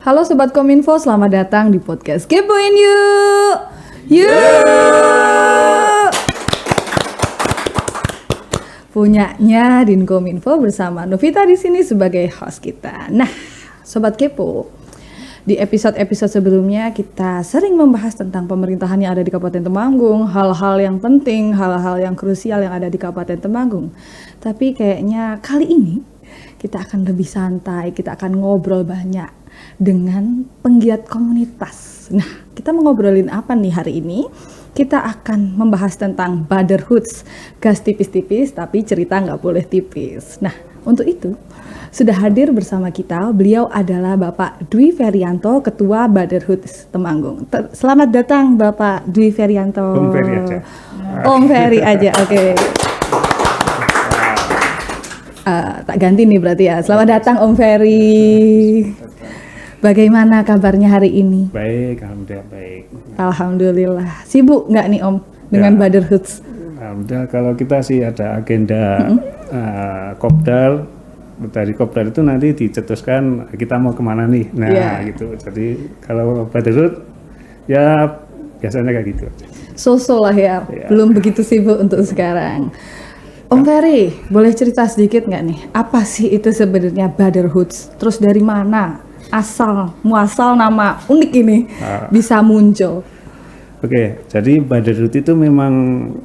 Halo Sobat Kominfo, selamat datang di podcast Kepoin Yuk! Yuk! Punyanya Din Kominfo bersama Novita di sini sebagai host kita. Nah, Sobat Kepo, di episode-episode sebelumnya kita sering membahas tentang pemerintahan yang ada di Kabupaten Temanggung, hal-hal yang penting, hal-hal yang krusial yang ada di Kabupaten Temanggung. Tapi kayaknya kali ini kita akan lebih santai, kita akan ngobrol banyak dengan penggiat komunitas. Nah, kita mau ngobrolin apa nih hari ini? Kita akan membahas tentang Brotherhoods, gas tipis-tipis tapi cerita nggak boleh tipis. Nah, untuk itu sudah hadir bersama kita, beliau adalah Bapak Dwi Ferianto, Ketua Brotherhoods Temanggung. Selamat datang Bapak Dwi Ferianto. Om Ferry aja. Om Ferry aja, oke. Tak ganti nih berarti ya. Selamat datang Om Ferry. Bagaimana kabarnya hari ini? Baik, alhamdulillah baik. Alhamdulillah. Sibuk nggak nih Om dengan Brotherhoods? Alhamdulillah, kalau kita sih ada agenda kopdar. Dari kopdar itu nanti dicetuskan kita mau kemana nih. Nah gitu. Jadi kalau Brotherhood ya biasanya kayak gitu. So-so lah ya. Belum begitu sibuk untuk sekarang. Om Ferry, boleh cerita sedikit nggak nih? Apa sih itu sebenarnya Brotherhoods? Terus dari mana muasal nama unik ini bisa muncul? Oke, jadi Brotherhood itu memang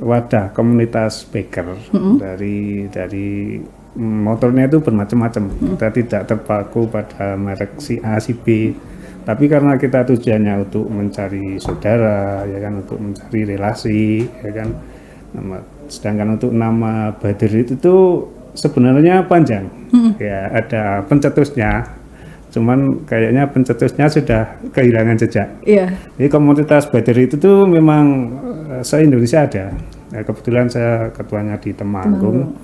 wadah komunitas baker. Dari motornya itu bermacam-macam. Kita tidak terpaku pada merek si A, si B. Tapi karena kita tujuannya untuk mencari saudara, ya kan, untuk mencari relasi, ya kan. Sedangkan untuk nama Brotherhood itu sebenarnya panjang. Ya, ada pencetusnya. Cuman kayaknya pencetusnya sudah kehilangan jejak. Jadi komunitas Brotherhood itu memang se-Indonesia ada. Nah, kebetulan saya ketuanya di Temanggung.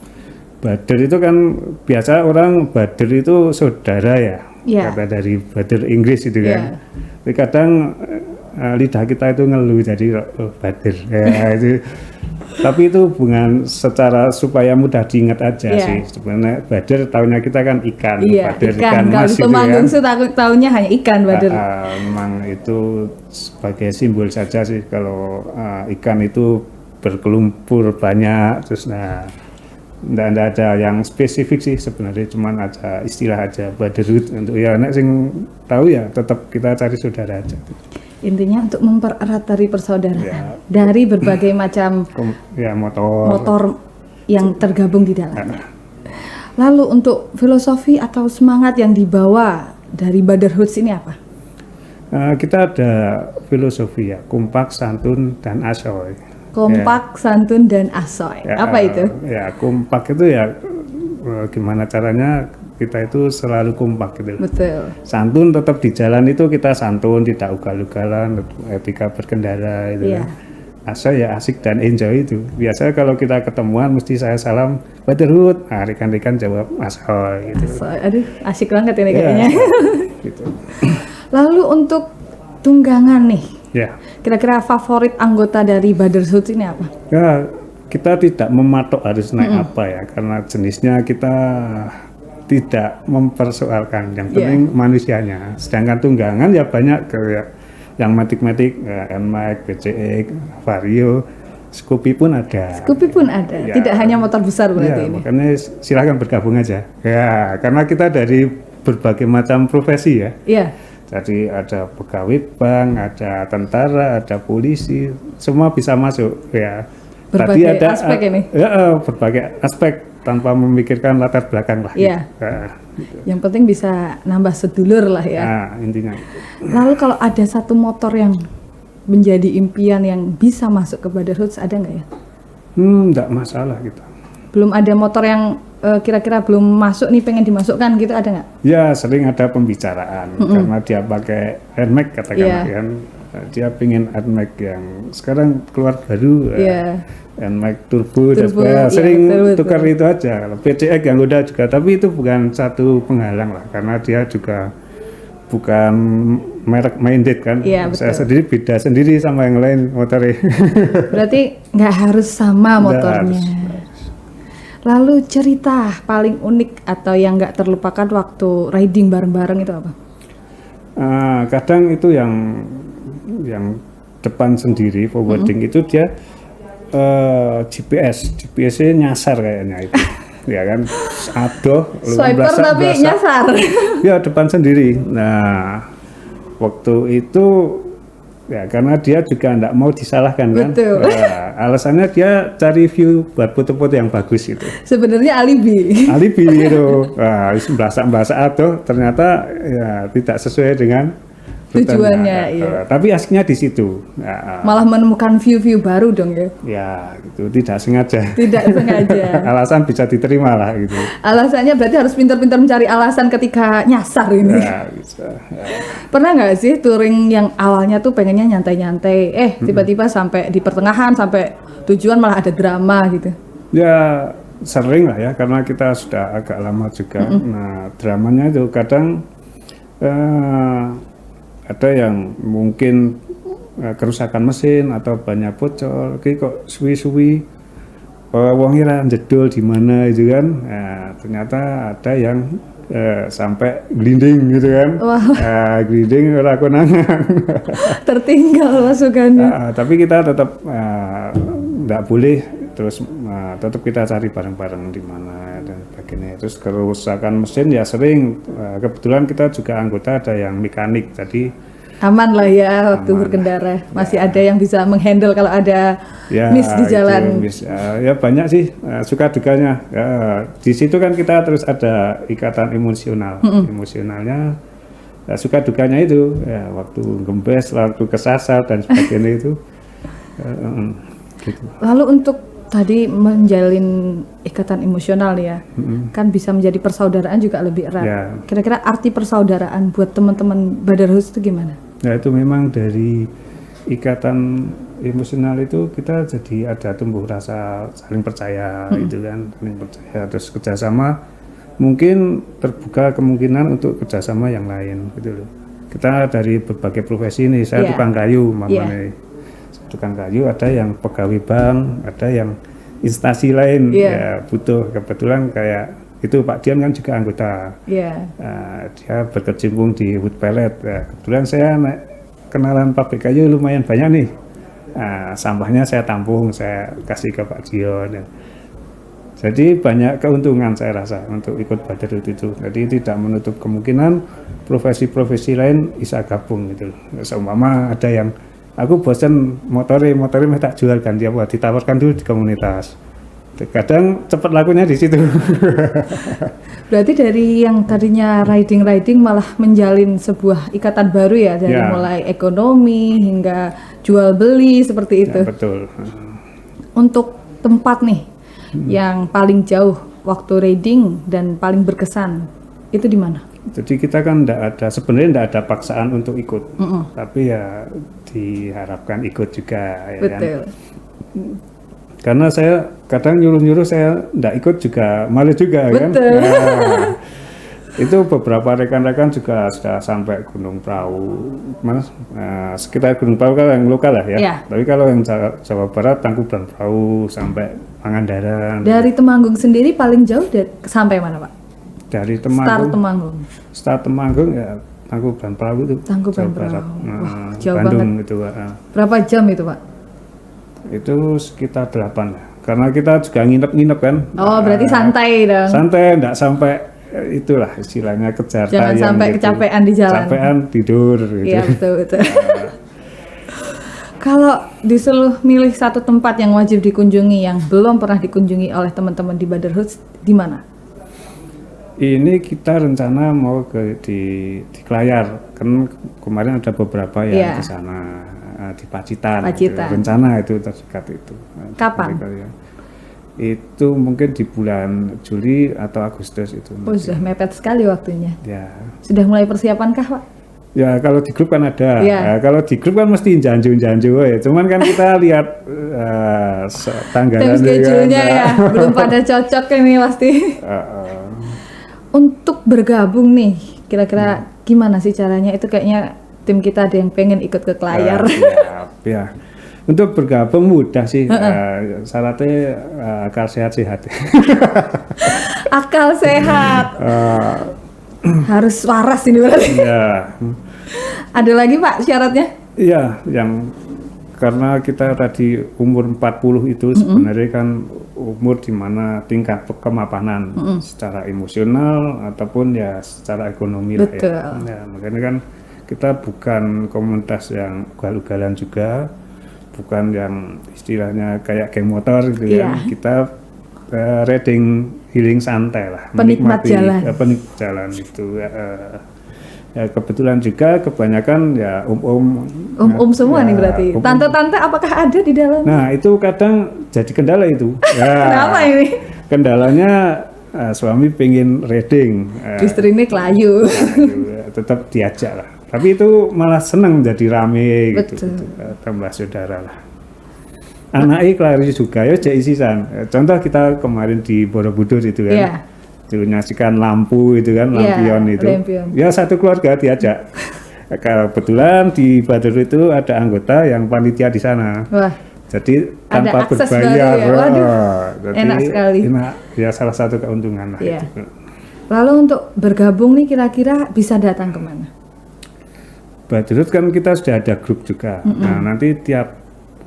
Brother itu kan biasa orang brother itu saudara ya. Kata dari brother Inggris itu kan. Tapi kadang lidah kita itu ngeluh jadi brother. Ya, itu. Tapi itu bukan secara supaya mudah diingat aja sih. Sebenarnya brother tahunya kita kan ikan, brother ikan mas itu Temanggung tahunya hanya ikan brother. Memang itu sebagai simbol saja sih kalau ikan itu berkelumpur banyak terus Nggak ada yang spesifik sih sebenarnya, cuman ada istilah aja Brotherhood untuk ya nek sing tahu ya tetap kita cari saudara aja. Intinya untuk mempererat tali persaudaraan dari berbagai macam motor yang tergabung di dalamnya. Lalu untuk filosofi atau semangat yang dibawa dari Brotherhoods ini apa? Kita ada filosofi ya, kompak, santun, dan asoy. Kompak, santun, dan asoy. Apa itu? Ya, kompak itu ya gimana caranya kita itu selalu kompak gitu. Betul. Santun tetap di jalan itu kita santun, tidak ugal-ugalan, etika berkendara itu. Asoy ya asik dan enjoy itu. Biasanya kalau kita ketemuan mesti saya salam Brotherhood, rekan-rekan jawab asoy gitu. Asoy. Aduh, asik banget ini kayaknya. Gitu. Lalu untuk tunggangan nih. Kira-kira favorit anggota dari Brotherhoods ini apa? Ya, kita tidak mematok harus naik apa ya, karena jenisnya kita tidak mempersoalkan. Yang penting manusianya. Sedangkan tunggangan ya banyak kayak yang matic-matic, NMAX, BCX, Vario, Scoopy pun ada. Scoopy pun ada, tidak hanya motor besar berarti ini. Makanya silahkan bergabung aja. Ya, karena kita dari berbagai macam profesi ya. Jadi ada pegawai bank, ada tentara, ada polisi, semua bisa masuk ya. Berbagai aspek ini. Berbagai aspek tanpa memikirkan latar belakang lah. Gitu. Yang penting bisa nambah sedulur lah ya. Intinya. Lalu kalau ada satu motor yang menjadi impian yang bisa masuk ke Brotherhoods, ada nggak ya? Nggak masalah gitu. Belum ada motor yang kira-kira belum masuk nih pengen dimasukkan gitu, ada nggak? Ya sering ada pembicaraan karena dia pakai NMAX katakanlah kan, dia pengen NMAX yang sekarang keluar baru, NMAX turbo dan sering tukar itu aja. PCX yang udah juga, tapi itu bukan satu penghalang lah karena dia juga bukan merek minded kan. Saya sendiri beda sendiri sama yang lain motornya. Berarti nggak harus sama motornya. Lalu cerita paling unik atau yang nggak terlupakan waktu riding bareng-bareng itu apa? Kadang itu yang depan sendiri forwarding itu dia GPS-nya nyasar kayaknya itu. Ya kan, aduh, swiper tapi nyasar. Ya depan sendiri. Nah, waktu itu ya karena dia juga enggak mau disalahkan kan. Betul. Nah, alasannya dia cari view buat foto-foto yang bagus itu. Sebenarnya alibi. Alibi itu. Nah, bahasa aduh ternyata ya tidak sesuai dengan tujuannya. Iya. Tapi asiknya di situ. Nah, malah menemukan view-view baru dong ya. Ya, itu tidak sengaja. Tidak sengaja. Alasan bisa diterima lah gitu. Alasannya berarti harus pintar-pintar mencari alasan ketika nyasar ini. Ya, bisa. Ya. Pernah nggak sih touring yang awalnya tuh pengennya nyantai-nyantai, tiba-tiba sampai di pertengahan sampai tujuan malah ada drama gitu? Ya sering lah ya, karena kita sudah agak lama juga. Nah, dramanya itu kadang ada yang mungkin kerusakan mesin atau banyak bocor, kok suwi-suwi wong ira jedol di mana itu kan. Nah, ternyata ada yang sampai glinding gitu kan. Glinding ora konangan. Tertinggal masukannya. Tapi kita tetap enggak boleh terus tetap kita cari bareng-bareng di mana dan sebagainya. Terus kerusakan mesin ya sering, kebetulan kita juga anggota ada yang mekanik, jadi aman lah ya waktu berkendara. Masih ada yang bisa menghandle kalau ada miss di jalan. Ya banyak sih suka dukanya. Ya, di situ kan kita terus ada ikatan emosional. Emosionalnya ya, suka dukanya itu ya, waktu gembes, waktu kesasar dan sebagainya itu. Gitu. Lalu untuk tadi menjalin ikatan emosional ya, kan bisa menjadi persaudaraan juga lebih erat. Ya. Kira-kira arti persaudaraan buat teman-teman Brotherhood itu gimana? Ya itu memang dari ikatan emosional itu kita jadi ada tumbuh rasa saling percaya itu kan, saling percaya, terus kerjasama, mungkin terbuka kemungkinan untuk kerjasama yang lain gitu loh. Kita dari berbagai profesi nih, saya tukang kayu mamanya. Tukang kayu, ada yang pegawai bank, ada yang instansi lain ya butuh, kebetulan kayak itu Pak Dian kan juga anggota. Dia berkecimpung di wood pellet. Kebetulan saya kenalan pabrik kayu lumayan banyak nih. Sampahnya saya tampung, saya kasih ke Pak Dion. Jadi banyak keuntungan saya rasa untuk ikut Brotherhood itu. Jadi tidak menutup kemungkinan profesi-profesi lain bisa gabung gitu. Seumpama ada yang aku bosan motornya tak jualkan, dia buat ditawarkan dulu di komunitas. Kadang cepat lakunya di situ. Berarti dari yang tadinya riding malah menjalin sebuah ikatan baru ya, dari mulai ekonomi hingga jual beli seperti itu. Ya, betul. Untuk tempat nih yang paling jauh waktu riding dan paling berkesan itu di mana? Jadi kita kan sebenarnya tidak ada paksaan untuk ikut, tapi ya diharapkan ikut juga. Ya betul. Kan? Karena saya kadang nyuruh saya tidak ikut juga malu juga. Betul. Kan. Nah, itu beberapa rekan-rekan juga sudah sampai Gunung Prau, sekitar Gunung Prau kan yang lokal lah ya. Tapi kalau yang Jawa Barat, Tangkuban Prau sampai Pangandaran. Dari Temanggung sendiri paling jauh sampai mana Pak? Dari Temanggung. Start Temanggung ya Tangkuban Prau itu. Tangkuban Prau. Wah, jauh Bandung banget. Itu. Berapa jam itu Pak? Itu sekitar 8 karena kita juga nginep kan. Berarti santai dong. Santai, enggak sampai itulah istilahnya kejar tayang. Jangan sampai gitu. Kecapean di jalan. Kecapean tidur gitu. Iya betul. Kalau disuruh milih satu tempat yang wajib dikunjungi yang belum pernah dikunjungi oleh teman-teman di Brotherhood, di mana? Ini kita rencana mau di Klayar, kan kemarin ada beberapa yang ke sana. Di Pacitan. Gitu. Rencana itu terdekat itu. Kapan? Itu mungkin di bulan Juli atau Agustus itu. Sudah mepet sekali waktunya. Ya. Sudah mulai persiapan kah Pak? Ya kalau di grup kan ada. Kalau di grup kan mesti janju ya. Cuman kan kita lihat tanggalan schedule-nya ya. Belum pada cocok ini pasti. Untuk bergabung nih, kira-kira gimana sih caranya? Itu kayaknya tim kita ada yang pengen ikut ke Klayar. Ya. Untuk bergabung mudah sih, syaratnya akal sehat-sehat. Akal sehat. Harus waras ini berarti. Ya. Ada lagi Pak syaratnya? Iya, yang karena kita tadi umur 40 itu sebenarnya kan umur di mana tingkat kemapanan secara emosional ataupun ya secara ekonomi lah Betul. ya. Nah, makanya kan kita bukan komunitas yang ugal-ugalan juga, bukan yang istilahnya kayak geng motor gitu Iya. ya. Kita riding healing santai lah, Penikmat menikmati, jalan. penikmat jalan itu. Ya, kebetulan juga kebanyakan ya Om-om semua nih berarti. om-om. Tante-tante apakah ada di dalam? Nah itu kadang jadi kendala itu. Ya, Kenapa ini? kendalanya suami pengen riding, Istri ini kelayu. tetap diajak lah. Tapi itu malah seneng jadi rame gitu, Betul. tambah saudara lah. Anaknya kelari juga ya jadi sisan. Contoh kita kemarin di Borobudur itu kan. Iya. Dinasikan lampu itu kan, Iya, lampion itu. lampion. Ya satu keluarga diajak. Kebetulan di Badur itu ada anggota yang panitia di sana. Wah, Jadi Ada tanpa akses berbayar. baru ya? Waduh, jadi enak sekali. Enak, ya salah satu keuntungan lah Iya. itu. lalu untuk bergabung nih kira-kira bisa datang kemana? Badur kan kita sudah ada grup juga. Nah nanti tiap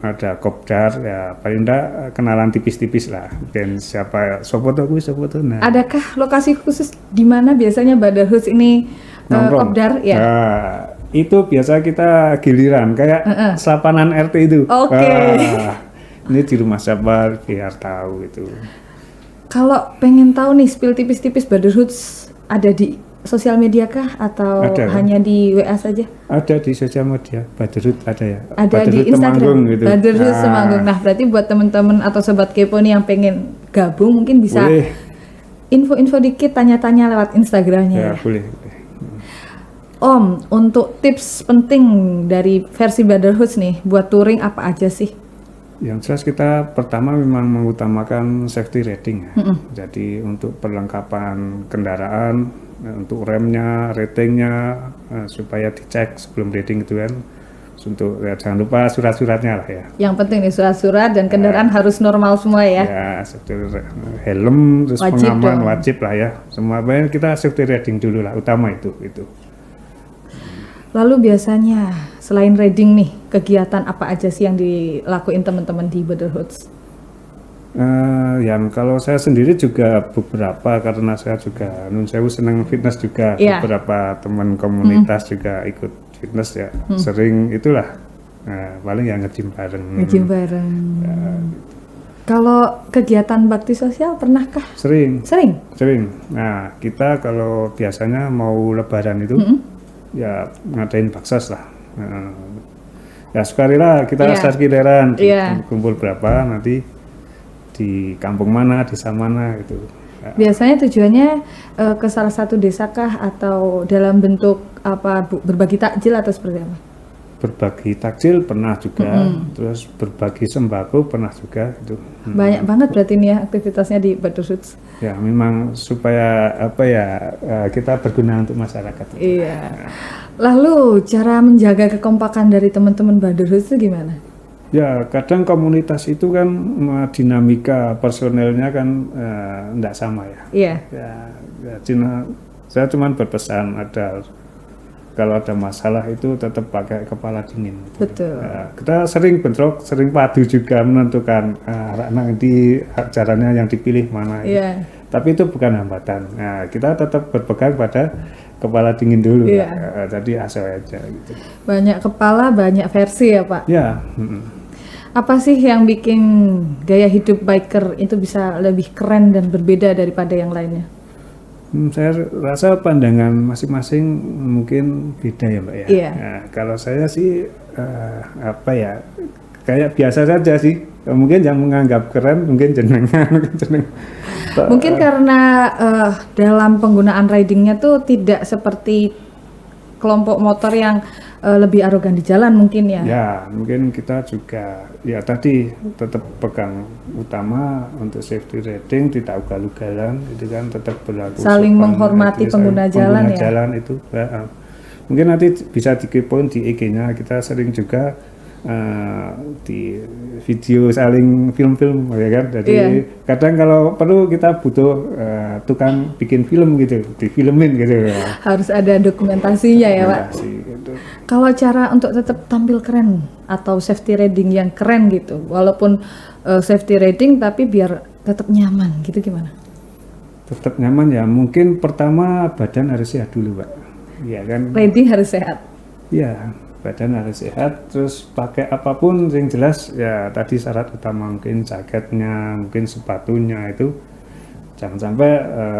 ada kopdar ya paling enggak kenalan tipis-tipis lah. Dan siapa sopo tuh nah. Adakah lokasi khusus di mana biasanya Brotherhood ini Nongkrong. kopdar? Ya. Nah, itu biasa kita giliran kayak selapanan RT itu. Oke. Ini di rumah siapa biar tahu itu. Kalau pengen tahu nih spill tipis-tipis Brotherhood ada di sosial media kah atau Ada, kan? hanya di WA saja? Ada di sosial media, Baderut ada ya. Ada Baderut di Instagram Temanggung gitu. Brotherhood Nah, Semanggung. Nah, berarti buat teman-teman atau sobat kepo nih yang pengen gabung mungkin bisa boleh. info-info dikit, tanya-tanya lewat Instagramnya Ya, ya. boleh. Om, untuk tips penting dari versi Brotherhood nih buat touring apa aja sih? Yang jelas kita pertama memang mengutamakan safety riding ya. Jadi untuk perlengkapan kendaraan, untuk remnya, ratingnya, supaya dicek sebelum riding itu kan. Untuk ya, jangan lupa surat-suratnya lah ya. Yang penting nih surat-surat dan kendaraan harus normal semua ya. Ya, safety helm, terus Wajib pengaman dong. wajib lah ya. Semua baik kita safety riding dulu lah, utama itu. Lalu biasanya selain riding nih, kegiatan apa aja sih yang dilakuin teman-teman di Brotherhood? Yang kalau saya sendiri juga beberapa karena saya juga nun sewu senang fitness juga. Iya. Beberapa teman komunitas juga ikut fitness ya. Sering itulah paling yang nge-gym bareng. Nge-gym bareng. Kalau kegiatan bakti sosial pernahkah? Sering. Sering? Nah, kita kalau biasanya mau lebaran itu ya ngadain baksos lah. Ya sukarela kita Iya. sarkileran Iya. kumpul berapa nanti di kampung mana, desa mana gitu. Biasanya tujuannya ke salah satu desa kah atau dalam bentuk apa berbagi takjil atau seperti apa? Berbagi takjil pernah juga, terus berbagi sembako pernah juga gitu. Banyak banget berarti nih ya aktivitasnya di Brotherhood. Ya memang supaya apa ya kita berguna untuk masyarakat. Iya. Lalu cara menjaga kekompakan dari teman-teman Brotherhood itu gimana? Ya kadang komunitas itu kan dinamika personelnya kan enggak sama ya. Iya. Saya cuma berpesan kalau ada masalah itu tetap pakai kepala dingin. Betul. Ya, kita sering bentrok, sering padu juga menentukan nanti caranya yang dipilih mana. Iya. Tapi itu bukan hambatan. Nah, kita tetap berpegang pada kepala dingin dulu. Iya. Jadi asal aja gitu. Banyak kepala, banyak versi ya Pak. Ya. Apa sih yang bikin gaya hidup biker itu bisa lebih keren dan berbeda daripada yang lainnya? Saya rasa pandangan masing-masing mungkin beda ya Mbak ya. Iya. Nah, kalau saya sih apa ya kayak biasa saja sih. Mungkin yang menganggap keren mungkin jenengan. Mungkin karena dalam penggunaan ridingnya tuh tidak seperti kelompok motor yang lebih arogan di jalan mungkin ya. Ya, mungkin kita juga ya tadi tetap pegang utama untuk safety riding, tidak ugal-ugalan, itu kan tetap berlaku. Saling sopan, menghormati pengguna jalan ya. Jalan itu. Mungkin nanti bisa dikepoin di IG-nya kita sering juga di video saling film-film ya kan. Jadi Iya. kadang kalau perlu kita butuh tukang bikin film gitu, difilmin gitu. Harus ada dokumentasinya ya Pak. Dokumentasi gitu. Kalau cara untuk tetap tampil keren atau safety riding yang keren gitu, walaupun safety riding tapi biar tetap nyaman gitu gimana? Tetap nyaman ya, mungkin pertama badan harus sehat dulu Pak. Iya kan. Riding harus sehat. Iya, badan harus sehat, terus pakai apapun yang jelas ya tadi syarat utama mungkin jaketnya, mungkin sepatunya itu jangan sampai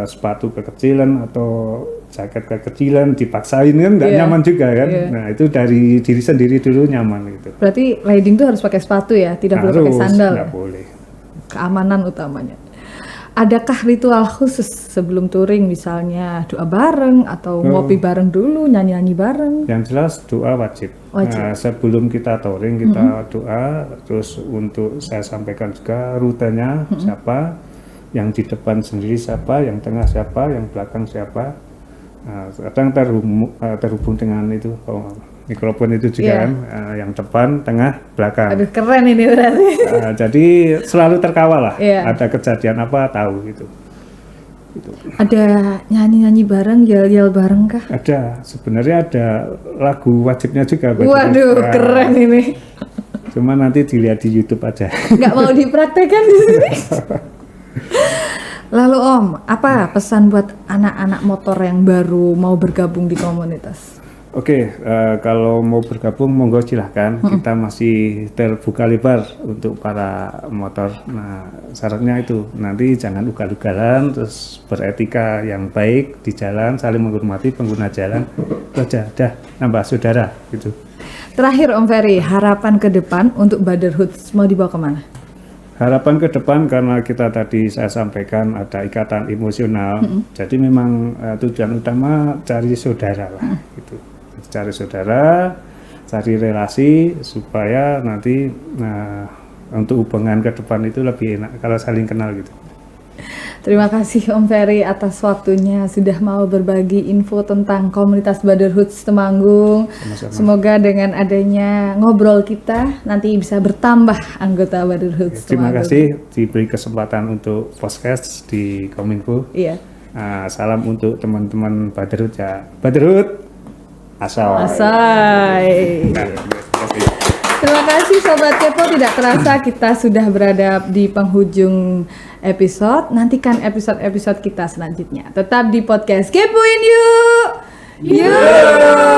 sepatu kekecilan atau jaket kekecilan dipaksain kan nggak Iya. nyaman juga kan. Iya. Nah itu dari diri sendiri dulu nyaman gitu. Berarti riding tuh harus pakai sepatu ya, tidak boleh pakai Harus, sandal. nggak boleh. Keamanan utamanya. Adakah ritual khusus sebelum touring, misalnya doa bareng atau ngopi bareng dulu, nyanyi-nyanyi bareng? Yang jelas doa wajib. Wajib. Nah, sebelum kita touring kita doa, terus untuk saya sampaikan juga rutenya siapa, yang di depan sendiri siapa, yang tengah siapa, yang belakang siapa. Nah, kadang terhubung dengan itu mikrofon itu juga Iya. kan, yang depan, tengah, belakang. Aduh keren ini berarti. Jadi selalu terkawal lah. Iya. Ada kejadian apa tahu gitu. Ada nyanyi-nyanyi bareng, yel-yel bareng kah? Ada, sebenarnya ada lagu wajibnya juga. Mbak. Waduh Nah, keren ini. Cuma nanti dilihat di YouTube aja. Nggak mau dipraktekkan di sini. Lalu Om, apa pesan buat anak-anak motor yang baru mau bergabung di komunitas? Oke, kalau mau bergabung monggo silahkan. Kita masih terbuka lebar untuk para motor. Nah, syaratnya itu nanti jangan ugal-ugalan, terus beretika yang baik di jalan, saling menghormati pengguna jalan. Itu aja, dah nambah saudara gitu. Terakhir Om Ferry, harapan ke depan untuk Brotherhood mau dibawa kemana? Harapan ke depan karena kita tadi saya sampaikan ada ikatan emosional. Jadi memang tujuan utama cari saudara lah gitu. Cari saudara, cari relasi supaya nanti untuk hubungan ke depan itu lebih enak kalau saling kenal gitu. Terima kasih Om Ferry atas waktunya sudah mau berbagi info tentang komunitas Brotherhood Temanggung. Sama-sama. Semoga dengan adanya ngobrol kita nanti bisa bertambah anggota Brotherhood Terima Temanggung. kasih diberi kesempatan untuk podcast di Kominfo. Iya. Salam untuk teman-teman Brotherhood ya. Brotherhood asal. Asai. Terima kasih. Terima kasih Sobat Kepo, tidak terasa kita sudah berada di penghujung episode. Nantikan episode-episode kita selanjutnya. Tetap di podcast Kepoin Yuk! Yuk!